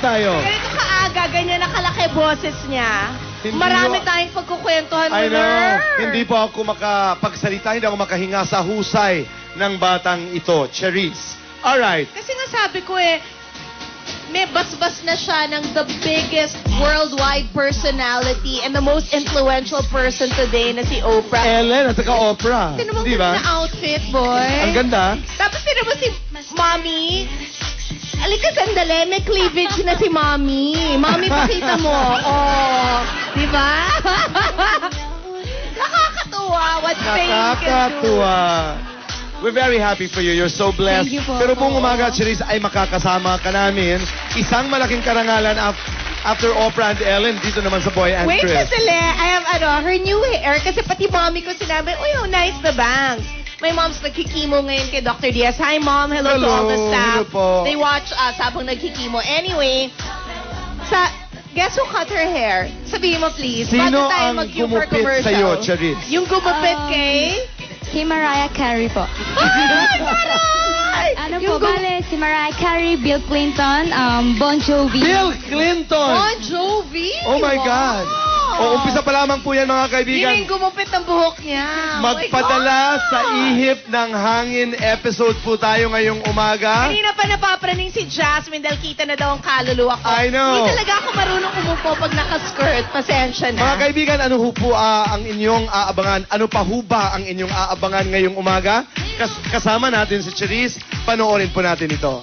tayo. Ganito kaaga, ganyan nakalaki boses niya. Hindi Marami mo- tayong pagkukwentuhan mo, I know. Ner. Hindi po ako makapagsalita, hindi ako makahinga sa husay ng batang ito, Cherise. Alright. Kasi nga sabi ko may basbas na siya ng the biggest worldwide personality and the most influential person today na si Oprah. Ellen at saka Oprah. Tinan mo Di ba? na outfit, boy. Ang ganda. Tapos tinan mo si Mommy. Alika, sandali. May cleavage na si Mommy. Mommy, pakita mo. Oh, di ba? Nakakatuwa. What fame can do. Nakakatuwa. We're very happy for you. You're so blessed. Thank you po. Pero buong umaga, Cherise, ay makakasama ka namin. Isang malaking karangalan after Oprah and Ellen dito naman sa Boy and Wait, Chris. sandali. I have, her new hair. Kasi pati Mommy ko sinabi, uy, how nice the bangs. My mom's nagkikimo ngayon kay Dr. Diaz. Hi, Mom. Hello to all the staff. Hello po. They watch us habang nagkikimo. Anyway, guess who cut her hair? Sabihin mo, please. Sino Bago tayo ang mag-cue for gumupit commercial. sa'yo, Cherise? Yung gumupit kay... Si Mariah Carey po. Ay, taray! Ano Yung po, bale, si Mariah Carey, Bill Clinton, Bon Jovi. Bill Clinton! Bon Jovi! Oh my Wow! God! O, umpisa pa lamang po yan, mga kaibigan. Yun yung gumupit ng buhok niya. Oh my Magpadala God! sa ihip ng hangin episode po tayo ngayong umaga. Kanina pa napapraning si Jasmine dahil kita na daw ang kaluluwa ko. I know. Hindi talaga ako marunong umupo pag naka-skirt. Pasensya na. Mga kaibigan, ano ho po ang inyong aabangan? Ano pa ho ba ang inyong aabangan ngayong umaga? Kasama natin si Cherise. Panoorin po natin ito.